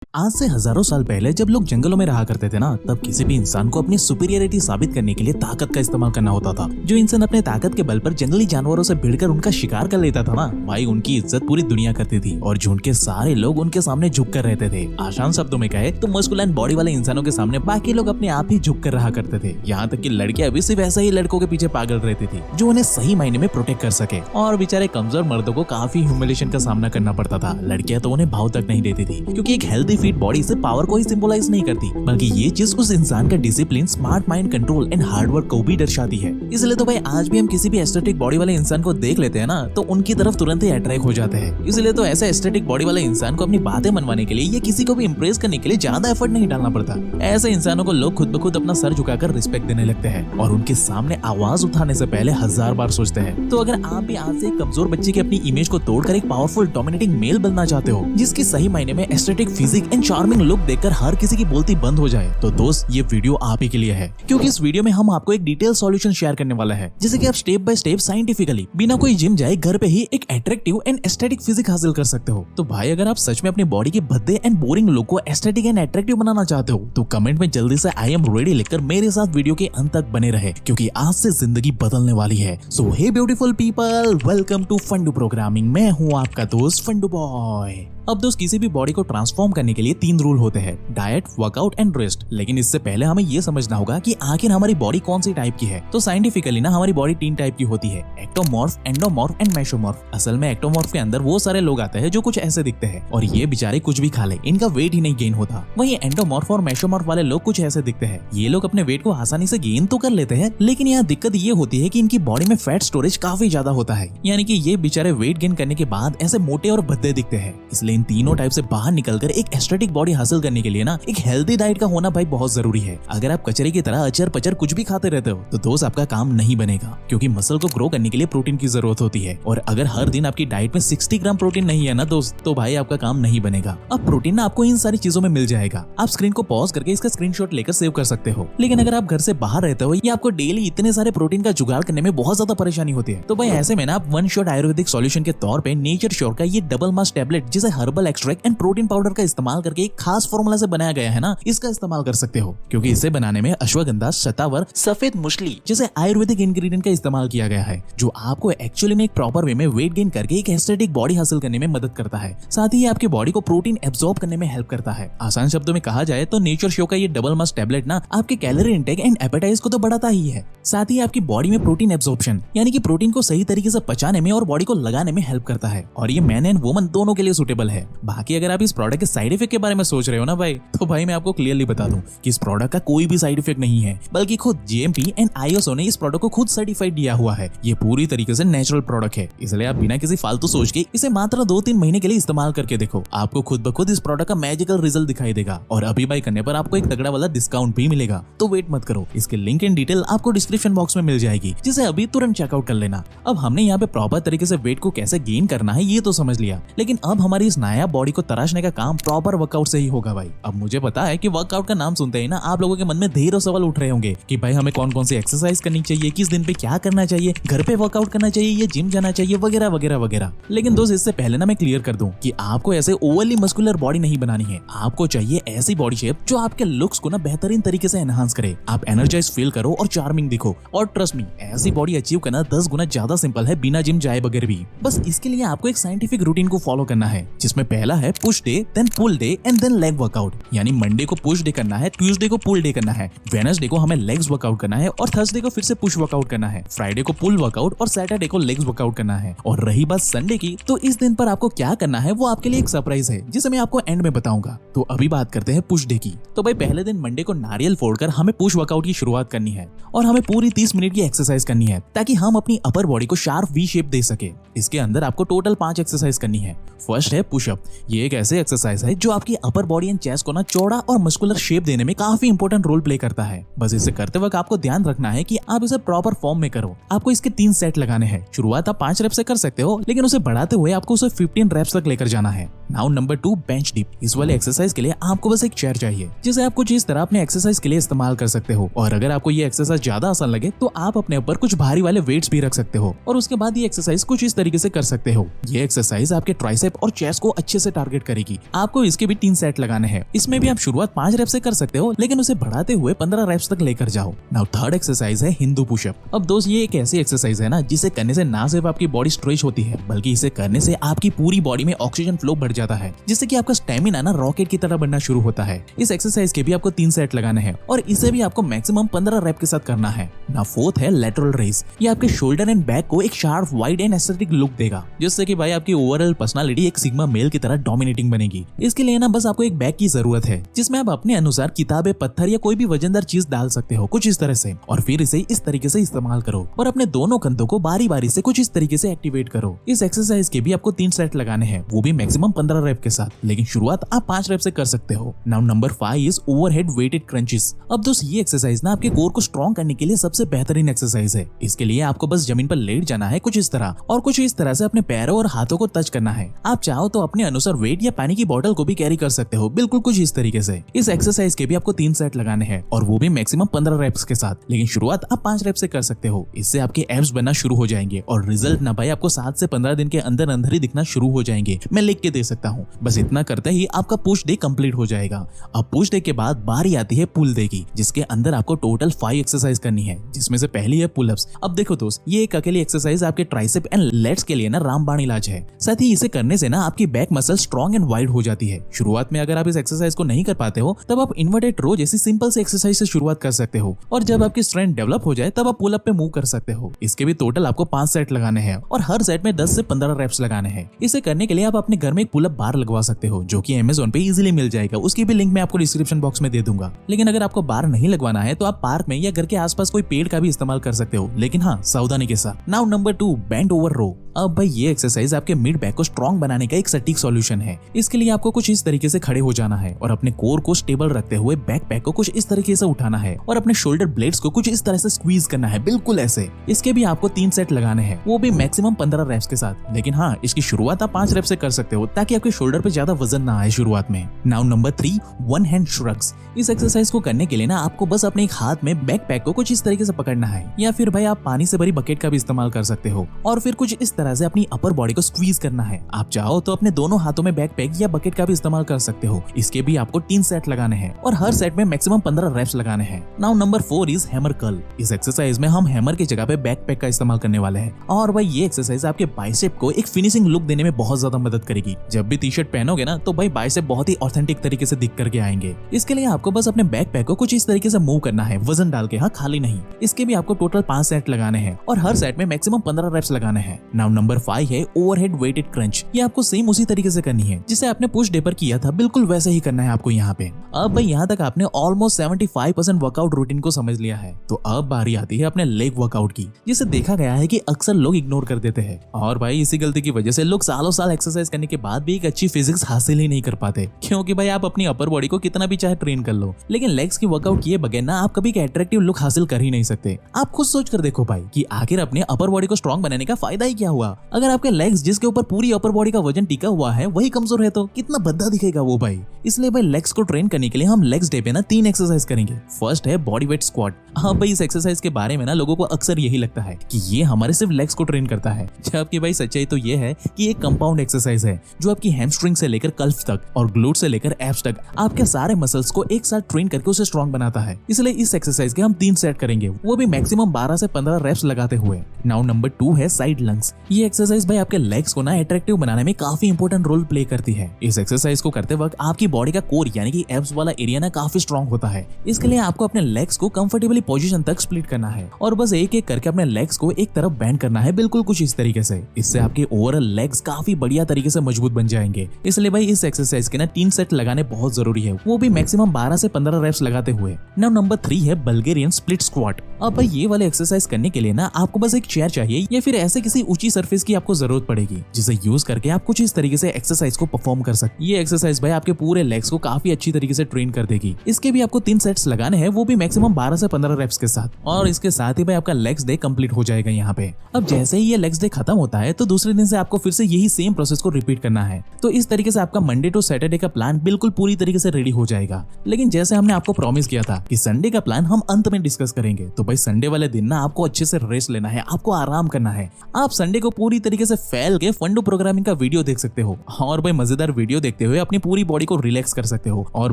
आज से हजारों साल पहले जब लोग जंगलों में रहा करते थे ना, तब किसी भी इंसान को अपनी सुपीरियरिटी साबित करने के लिए ताकत का इस्तेमाल करना होता था। जो इंसान अपने ताकत के बल पर जंगली जानवरों से भिड़कर उनका शिकार कर लेता था ना, भाई उनकी इज्जत पूरी दुनिया करती थी और झुंड के सारे लोग उनके सामने झुक कर रहते थे। आसान शब्दों में कहे तो मस्कुलाइन बॉडी वाले इंसानों के सामने बाकी लोग अपने आप ही झुक कर रहा करते थे। यहाँ तक कि लड़कियां भी सिर्फ ऐसे ही लड़कों के पीछे पागल रहती थी जो उन्हें सही मायने में प्रोटेक्ट कर सके। और बेचारे कमजोर मर्दों को काफी ह्यूमिलेशन का सामना करना पड़ता था। लड़कियां तो उन्हें भाव तक नहीं देती थी, क्योंकि एक हेल्दी फिट बॉडी से पावर को ही सिंबलाइज नहीं करती, बल्कि ये चीज उस इंसान का discipline, smart mind control and hard work को भी दर्शाती है। इसलिए तो भाई आज भी हम किसी भी एस्थेटिक बॉडी वाले इंसान को देख लेते हैं ना, तो उनकी तरफ तुरंत ही अट्रैक्ट हो जाते हैं। इसलिए तो ऐसे एस्थेटिक बॉडी वाले इंसान को अपनी बातें मनवाने के लिए या किसी को भी इंप्रेस करने के लिए ज्यादा एफर्ट नहीं डालना पड़ता। ऐसे इंसानों को लोग खुद ब खुद अपना सर झुकाकर रिस्पेक्ट देने लगते हैं और उनके सामने आवाज उठाने से पहले 1000 बार सोचते हैं। तो अगर आप भी आज से एक कमजोर बच्चे की अपनी इमेज को तोड़कर एक पावरफुल डोमिनेटिंग मेल बनना चाहते हो, जिसकी सही मायने में aesthetic physique and charming look देखकर हर किसी की बोलती बंद हो जाए, तो दोस्त ये वीडियो आप ही के लिए है। क्योंकि इस वीडियो में हम आपको एक डिटेल सॉल्यूशन शेयर करने वाला है, जिसे कि आप स्टेप बाय स्टेप साइंटिफिकली बिना कोई जिम जाए घर पे ही एक अट्रैक्टिव एंड एस्थेटिक फिजिक हासिल कर सकते हो। तो भाई अगर आप सच में अपनी बॉडी के भद्दे एंड बोरिंग लुक को एस्थेटिक एंड अट्रैक्टिव बनाना चाहते हो, तो कमेंट में जल्दी से आई एम रेडी लिखकर मेरे साथ वीडियो के अंत तक बने रहे, क्योंकि आज से जिंदगी बदलने वाली है। So hey beautiful people, welcome to Fundoo programming. मैं हूँ आपका दोस्त फंडू बॉय। अब दोस्त किसी भी बॉडी को ट्रांसफॉर्म करने के लिए 3 रूल होते हैं, डाइट, वर्कआउट एंड रेस्ट। लेकिन इससे पहले हमें ये समझना होगा कि आखिर हमारी बॉडी कौन सी टाइप की है। तो साइंटिफिकली ना हमारी बॉडी 3 टाइप की होती है, एक्टोमॉर्फ, एंडोमॉर्फ एंड मेसोमॉर्फ। असल में एक्टोमॉर्फ के अंदर वो सारे लोग आते हैं जो कुछ ऐसे दिखते हैं और ये बेचारे कुछ भी खा ले, इनका वेट ही नहीं गेन होता। वहीं एंडोमॉर्फ और मेसोमॉर्फ वाले लोग कुछ ऐसे दिखते हैं। ये लोग अपने वेट को आसानी से गेन तो कर लेते हैं, लेकिन यहाँ दिक्कत ये होती है कि इनकी बॉडी में फैट स्टोरेज काफी ज्यादा होता है, यानी कि ये बेचारे वेट गेन करने के बाद ऐसे मोटे और भद्दे दिखते हैं। इसलिए इन तीनों टाइप से बाहर निकलकर एक एस्थेटिक बॉडी हासिल करने के लिए ना एक हेल्दी डाइट का होना भाई बहुत जरूरी है। अगर आप कचरे की तरह अचर पचर कुछ भी खाते रहते हो, तो दोस्त आपका काम नहीं बनेगा, क्योंकि मसल को ग्रो करने के लिए प्रोटीन की जरूरत होती है। और अगर हर दिन आपकी डाइट में 60 ग्राम प्रोटीन नहीं है ना दोस्त, तो भाई आपका काम नहीं बनेगा। अब प्रोटीन ना आपको इन सारी चीजों में मिल जाएगा। आप स्क्रीन को पॉज करके इसका स्क्रीनशॉट लेकर सेव कर सकते हो। लेकिन अगर आप घर से बाहर रहते हो या आपको डेली इतने सारे प्रोटीन का जुगाड़ करने में बहुत ज्यादा परेशानी होती है, तो भाई ऐसे में ना आप वन शॉट आयुर्वेदिक सॉल्यूशन के तौर पे नेचर श्योर का ये डबल मास टैबलेट, जिसे herbal extract and protein powder का इस्तेमाल करके एक खास फॉर्मूला से बनाया गया है ना, इसका इस्तेमाल कर सकते हो। क्योंकि इसे बनाने में अश्वगंधा, शतावर, सफेद मुसली जैसे आयुर्वेदिक इंग्रेडिएंट का इस्तेमाल किया गया है, जो आपको एक्चुअली में एक प्रॉपर वे में वेट गेन करके एक एस्थेटिक बॉडी हासिल करने में मदद करता है। साथ ही आपकी बॉडी को प्रोटीन एब्जॉर्ब करने में हेल्प करता है। आसान शब्दों में कहा जाए तो नेचर श्योर का ये डबल मास टैबलेट ना आपके कैलोरी इंटेक एंड एपेटाइज को तो बढ़ाता ही है, साथ ही आपकी बॉडी में प्रोटीन एब्जॉर्प्शन यानी कि प्रोटीन को सही तरीके से पचाने में और बॉडी को लगाने में हेल्प करता है। और ये मैन एंड वुमन दोनों के लिए सुटेबल है। बाकी अगर आप इस प्रोडक्ट के साइड इफेक्ट के बारे में सोच रहे हो ना भाई, तो भाई मैं आपको क्लियरली बता दूं कि इस प्रोडक्ट का कोई भी साइड इफेक्ट नहीं है, बल्कि खुद जीएमपी एंड आईएसओ ने इस प्रोडक्ट को खुद सर्टिफाइड दिया हुआ है। ये पूरी तरीके से नेचुरल प्रोडक्ट है, इसलिए आप बिना किसी फालतू सोच के इसे मात्र 2-3 महीने के लिए इस्तेमाल करके देखो। आपको खुद ब खुद इस प्रोडक्ट का मैजिकल रिजल्ट दिखाई देगा और अभी बाय करने पर आपको एक तगड़ा वाला डिस्काउंट भी मिलेगा। तो वेट मत करो, इसके लिंक एंड डिटेल आपको डिस्क्रिप्शन बॉक्स में मिल जाएगी, जिसे अभी तुरंत चेकआउट कर लेना। अब हमने यहाँ पे प्रॉपर तरीके से वेट को कैसे गेन करना है ये तो समझ लिया, लेकिन अब हमारी इस नया बॉडी को तराशने का काम प्रॉपर वर्कआउट से ही होगा भाई। अब मुझे पता है कि वर्कआउट का नाम सुनते ही ना आप लोगों के मन में ढेरों सवाल उठ रहे होंगे कि भाई हमें कौन कौन सी एक्सरसाइज करनी चाहिए, किस दिन पे क्या करना चाहिए, घर पे वर्कआउट करना चाहिए या जिम जाना चाहिए, वगैरह वगैरह वगैरह। लेकिन दोस्त इससे पहले ना मैं क्लियर कर दूं कि आपको ऐसे ओवरली मस्कुलर बॉडी नहीं बनानी है। आपको चाहिए ऐसी बॉडी शेप जो आपके लुक्स को ना बेहतरीन तरीके से एनहांस करे, आप एनर्जाइज फील करो और चार्मिंग दिखो। और ट्रस्ट मी, ऐसी बॉडी अचीव करना 10 गुना ज्यादा सिंपल है बिना जिम जाए बगैर भी। बस इसके लिए आपको एक साइंटिफिक रूटीन को फॉलो करना है, जिसमें पहला है push day, then pull day and then leg workout. यानी मंडे को पुश डे करना है, ट्यूसडे को पुल डे करना है, वेडनेसडे को हमें लेग्स वर्कआउट करना है और थर्सडे को फिर से पुश वर्कआउट करना है, फ्राइडे को पुल वर्कआउट और सैटरडे को लेग्स वर्कआउट करना है। और रही बात संडे की, तो इस दिन पर आपको क्या करना है वो आपके लिए एक सरप्राइज है, जिसे मैं आपको एंड में बताऊंगा। तो अभी बात करते हैं पुश डे की। तो भाई पहले दिन मंडे को नारियल फोड़कर हमें पुश वर्कआउट की शुरुआत करनी है और हमें पूरी 30 मिनट की एक्सरसाइज करनी है, ताकि हम अपनी अपर बॉडी को शार्प वी शेप दे सके। इसके अंदर आपको टोटल 5 एक्सरसाइज करनी है। फर्स्ट है पुशअप। ये एक ऐसे एक्सरसाइज है जो आपकी अपर बॉडी एंड चेस्ट को ना चौड़ा और मस्कुलर शेप देने में काफी इंपॉर्टेंट रोल प्ले करता है। बस इसे करते वक्त आपको ध्यान रखना है कि आप इसे प्रॉपर फॉर्म में करो। आपको इसके 3 सेट लगाने हैं। शुरुआत आप 5 रेप से कर सकते हो, लेकिन उसे बढ़ाते हुए आपको उसे 15 रेप्स तक लेकर जाना है। Now number 2, bench dip. इस वाले एक्सरसाइज के लिए आपको बस एक चेयर चाहिए, जिसे आप कुछ इस तरह अपने एक्सरसाइज के लिए इस्तेमाल कर सकते हो। और अगर आपको ये एक्सरसाइज ज्यादा आसान लगे तो आप अपने ऊपर कुछ भारी वाले वेट्स भी रख सकते हो और उसके बाद ये एक्सरसाइज कुछ इस तरीके से कर सकते हो। ये एक्सरसाइज आपके ट्राइसेप और चेस्ट को को अच्छे से टारगेट करेगी। आपको इसके भी 3 सेट लगाने हैं। इसमें भी आप शुरुआत 5 रेप्स से कर सकते हो, लेकिन उसे बढ़ाते हुए 15 रेप्स तक लेकर जाओ। नाउ थर्ड एक्सरसाइज है हिंदू पुशअप। अब दोस्त ये एक ऐसी एक्सरसाइज है ना जिसे करने से ना सिर्फ आपकी बॉडी स्ट्रेच होती है, बल्कि इसे करने से आपकी पूरी बॉडी में ऑक्सीजन फ्लो बढ़ जाता है, जिससे कि आपका स्टेमिना ना रॉकेट की तरह बनना शुरू होता है। इस एक्सरसाइज के भी आपको 3 सेट लगाने हैं और इसे भी आपको मैक्सिमम 15 रेप के साथ करना है। नाउ फोर्थ है लेटरल रेज। ये आपके शोल्डर एंड बैक को एक sharp, wide and aesthetic look देगा, जिससे कि भाई आपकी ओवरऑल पर्सनालिटी एक सिग्मा मेल की तरह डोमिनेटिंग बनेगी। इसके लिए ना बस आपको एक बैग की जरूरत है, जिसमें आप अपने अनुसार किताबें, पत्थर या कोई भी वजनदार चीज डाल सकते हो, कुछ इस तरह से, और फिर इसे इस तरीके से इस्तेमाल करो और अपने दोनों कंधों को बारी बारी से कुछ इस तरीके से एक्टिवेट करो। इस एक्सरसाइज के भी आपको 3 सेट लगाने हैं, वो भी मैक्सिमम 15 रेप के साथ, लेकिन शुरुआत आप 5 रेप से कर सकते हो। Now number 5 is overhead weighted crunches. अब दोस्त ये एक्सरसाइज ना आपके कोर को स्ट्रॉन्ग करने के लिए सबसे बेहतरीन एक्सरसाइज है। इसके लिए आपको बस जमीन पर लेट जाना है कुछ इस तरह, और कुछ इस तरह से अपने पैरों और हाथों को टच करना है। आप चाहो तो अपने अनुसार वेट या पानी की बोतल को भी कैरी कर सकते हो, बिल्कुल कुछ इस तरीके से। इस एक्सरसाइज के भी आपको 3 सेट लगाने हैं और वो भी मैक्सिमम 15 रेप्स के साथ, लेकिन शुरुआत आप 5 रेप से कर सकते हो। इससे आपके एब्स बनना शुरू हो जाएंगे और रिजल्ट ना भाई आपको 7 से 15 दिन के अंदर अंदर ही दिखना शुरू हो जाएंगे। मैं लिख के दे सकता हूँ। बस इतना करते ही आपका पुश डे कंप्लीट हो जाएगा। अब पुश डे के बाद बारी आती है पुल डे की, जिसके अंदर आपको टोटल 5 एक्सरसाइज करनी है, जिसमें से पहली है पुलअप्स। अब देखो दोस्त, ये एक अकेली एक्सरसाइज आपके ट्राइसेप एंड लेट्स के लिए ना रामबाण इलाज है। साथ ही इसे करने से ना आपकी back muscle strong and wide हो जाती है। शुरुआत में अगर आप इस एक्सरसाइज को नहीं कर पाते हो, तब आप इन्वर्टेड रो जैसी सिंपल से एक्सरसाइज से शुरुआत कर सकते हो, और जब आपकी स्ट्रेंथ डेवलप हो जाए तब आप पुल अप पे मूव कर सकते हो। इसके भी टोटल आपको 5 सेट लगाने हैं और हर सेट में 10 से 15 रेप्स लगाने हैं। इसे करने के लिए आप अपने घर में एक पुल अप बार लगवा सकते हो, जो कि Amazon पे इजीली मिल जाएगा। उसकी भी लिंक मैं आपको डिस्क्रिप्शन बॉक्स में दे दूंगा। लेकिन अगर आपको बार नहीं लगवाना है तो आप पार्क में या घर के आसपास कोई पेड़ का भी इस्तेमाल कर सकते हो, लेकिन हाँ, सावधानी के साथ। नाउ नंबर 2, बेंड ओवर रो। अब भाई ये एक्सरसाइज आपके मिड बैक को स्ट्रॉन्ग बनाने का एक सटीक सॉल्यूशन है। इसके लिए आपको कुछ इस तरीके से खड़े हो जाना है और अपने कोर को स्टेबल रखते हुए बैक पैक को कुछ इस तरीके से उठाना है और अपने शोल्डर ब्लेड्स को कुछ इस तरह से स्क्वीज करना है, बिल्कुल ऐसे। इसके भी आपको 3 सेट लगाने हैं, वो भी मैक्सिमम 15 रेप्स के साथ, लेकिन हाँ, इसकी शुरुआत आप 5 रेप से कर सकते हो, ताकि आपके शोल्डर पे ज्यादा वजन ना आए शुरुआत में। Now number 3, one hand shrugs. इस एक्सरसाइज को करने के लिए ना आपको बस अपने एक हाथ में बैक पैक को कुछ इस तरीके से पकड़ना है, या फिर भाई आप पानी से भरी बकेट का भी इस्तेमाल कर सकते हो, और फिर कुछ इस तरह से अपनी अपर बॉडी को स्क्वीज करना है। आप चाहो तो अपने दोनों हाथों में बैक पैक या बकेट का भी इस्तेमाल कर सकते हो। इसके भी आपको 3 सेट लगाने हैं और हर सेट में मैक्सिमम 15 रेप्स लगाने हैं। Now number 4 is hammer curl. इस एक्सरसाइज में हम हैमर की जगह पे बैक पैक का इस्तेमाल करने वाले हैं, और भाई ये एक्सरसाइज आपके बाइसेप को एक फिनिशिंग लुक देने में बहुत ज्यादा मदद करेगी। जब भी टी शर्ट पहनोगे ना, तो भाई बाइसेप बहुत ही ऑथेंटिक तरीके से दिख करके आएंगे। इसके लिए आपको बस अपने बैक पैक को कुछ इस तरीके से मूव करना है, वजन डाल के, हाँ, खाली नहीं। इसके भी आपको टोटल 5 सेट लगाने हैं और हर सेट में मैक्सिमम 15 रेप्स लगाने हैं। नाउ नंबर 5 है ओवरहेड वेटेड क्रंच। ये आपको सेम उसी तरीके से करनी है जिसे आपने पुश डे पर किया था, बिल्कुल वैसे ही करना है आपको यहाँ पे। अब भाई यहाँ तक आपने ऑलमोस्ट 75% वर्कआउट रूटीन को समझ लिया है, तो अब बारी आती है अपने लेग वर्कआउट की, जिसे देखा गया है कि अक्सर लोग इग्नोर कर देते हैं, और भाई इसी गलती की वजह से लोग सालों साल एक्सरसाइज करने के बाद भी एक अच्छी फिजिक्स हासिल ही नहीं कर पाते। क्योंकि भाई आप अपनी अपर बॉडी को कितना भी चाहे ट्रेन कर लो, लेकिन लेग्स की वर्कआउट किए बगैर ना आप कभी अट्रैक्टिव लुक हासिल कर ही नहीं सकते। आप खुद सोच कर देखो भाई कि आखिर अपने अपर बॉडी को स्ट्रॉन्ग बनाने का फायदा ही क्या हुआ, अगर आपके लेग्स जिसके ऊपर पूरी अपर बॉडी का वजन टिका हुआ है वही कमजोर है, तो कितना भद्दा दिखेगा वो भाई। इसलिए भाई लेग्स को ट्रेन करने के लिए हम लेग्स डे पे ना 3 एक्सरसाइज करेंगे। फर्स्ट है बॉडी वेट स्क्वाट। हाँ भाई, इस एक्सरसाइज के बारे में ना लोगों को अक्सर यही लगता है कि ये हमारे सिर्फ लेग्स को ट्रेन करता है, जबकि भाई सच्चाई तो ये है कि ये कंपाउंड एक्सरसाइज है जो आपकी हैमस्ट्रिंग से लेकर कल्फ तक और ग्लूट से लेकर एब्स तक आपके सारे मसल्स को एक साथ ट्रेन करके उसे स्ट्रॉन्ग बनाता है। इसलिए इस एक्सरसाइज के हम 3 सेट करेंगे, वो भी मैक्सिमम 12 से 15 रेप्स लगाते हुए। नाउ नंबर 2 है साइड लंग्स। ये एक्सरसाइज भाई आपके लेग्स को ना अट्रैक्टिव बनाने में काफी इंपॉर्टेंट रोल प्ले करती है। इस एक्सरसाइज को करते वक्त आपकी बॉडी का कोर यानी कि एब्स वाला एरिया ना काफी स्ट्रॉन्ग होता है। इसके लिए आपको अपने लेग्स को कंफर्टेबली पोजीशन तक स्प्लिट करना है और बस एक एक करके अपने लेग्स को एक तरफ बैंड करना है, बिल्कुल कुछ इस तरीके से। इससे आपके ओवरऑल लेग्स काफी बढ़िया तरीके से मजबूत बन जाएंगे। इसलिए भाई इस एक्सरसाइज के ना 3 सेट लगाने बहुत जरूरी है, वो भी मैक्सिमम 12 से 15 रेप्स लगाते हुए। नाउ नंबर 3 है बल्गेरियन स्प्लिट स्क्वाट। अब भाई ये वाले एक्सरसाइज करने के लिए ना आपको बस एक चेयर चाहिए या फिर ऐसे किसी ऊंची सरफेस की आपको जरूरत पड़ेगी, जिसे यूज करके आप कुछ इस तरीके से एक्सरसाइज को परफॉर्म कर सकते। ये एक्सरसाइज भाई आपके पूरे लेग्स को काफी अच्छी तरीके से ट्रेन कर देगी। इसके भी आपको 3 सेट्स लगाने हैं, वो भी मैक्सिमम 12 से 15 रेप्स के साथ, और इसके साथ ही भाई आपका लेग्स डे कंप्लीट हो जाएगा यहाँ पे। अब जैसे ही ये लेग्स डे खत्म होता है तो दूसरे दिन से आपको फिर से यही सेम प्रोसेस को रिपीट करना है। तो इस तरीके से आपका मंडे टू सैटरडे का प्लान बिल्कुल पूरी तरीके से रेडी हो जाएगा। लेकिन जैसे हमने आपको प्रॉमिस किया था कि संडे का प्लान हम अंत में डिस्कस करेंगे, तो भाई संडे वाले दिन ना आपको अच्छे से रेस्ट लेना है, आपको आराम करना है। आप संडे को को पूरी तरीके से फैल के फंडू प्रोग्रामिंग का वीडियो देख सकते हो और भाई मजेदार वीडियो देखते हुए अपनी पूरी बॉडी को रिलैक्स कर सकते हो। और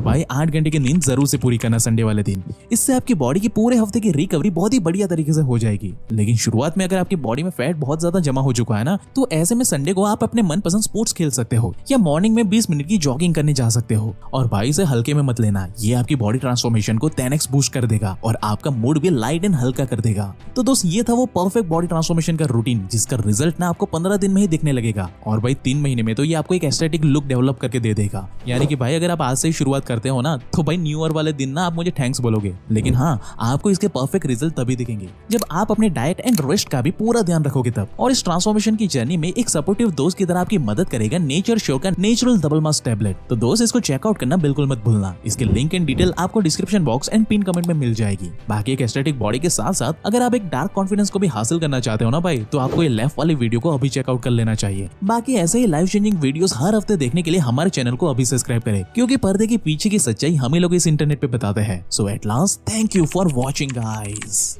भाई 8 घंटे की नींद जरूर से पूरी करना संडे वाले दिन। इससे आपकी बॉडी की पूरे हफ्ते की रिकवरी बहुत ही बढ़िया तरीके से हो जाएगी। लेकिन शुरुआत में अगर आपकी बॉडी में फैट बहुत ज्यादा जमा हो चुका है ना, तो ऐसे में संडे को आप अपने मनपसंद स्पोर्ट्स खेल सकते हो या मॉर्निंग में 20 मिनट की जॉगिंग करने जा सकते हो। और भाई से हल्के में मत लेना, ये आपकी बॉडी ट्रांसफॉर्मेशन को 10x बूस्ट कर देगा और आपका मूड भी लाइट एंड हल्का कर देगा। तो दोस्त ये था वो परफेक्ट बॉडी ट्रांसफॉर्मेशन का रूटीन जिसका रिजल्ट ना आपको 15 दिन में ही दिखने लगेगा और भाई 3 महीने में तो ये आपको एक एस्थेटिक लुक डेवलप करके दे देगा। यानी कि भाई अगर आप आज से ही शुरुआत करते हो ना, तो भाई न्यू ईयर वाले दिन ना आप मुझे थैंक्स बोलोगे। लेकिन हाँ, आपको इसके परफेक्ट रिजल्ट तभी दिखेंगे जब आप अपने डाइट एंड रेस्ट का भी पूरा ध्यान रखोगे तब। और इस ट्रांसफॉर्मेशन की जर्नी में एक सपोर्टिव दोस्त की तरह आपकी मदद करेगा नेचर श्योर का नेचुरल डबल मास टैबलेट। तो दोस्त इसको चेकआउट करना बिल्कुल मत भूलना। इसके लिंक एंड डिटेल आपको description box and pin comment में मिल जाएगी। बाकी एक एस्थेटिक बॉडी के साथ साथ अगर आप एक डार्क कॉन्फिडेंस को भी हासिल करना चाहते हो ना भाई, तो आपको ये लेफ्ट वाली वीडियो को अभी चेकआउट कर लेना चाहिए। बाकी ऐसे ही लाइफ चेंजिंग वीडियोस हर हफ्ते देखने के लिए हमारे चैनल को अभी सब्सक्राइब करें, क्योंकि पर्दे के पीछे की सच्चाई हम ही लोग इस इंटरनेट पे बताते हैं। So at last, thank you for watching guys.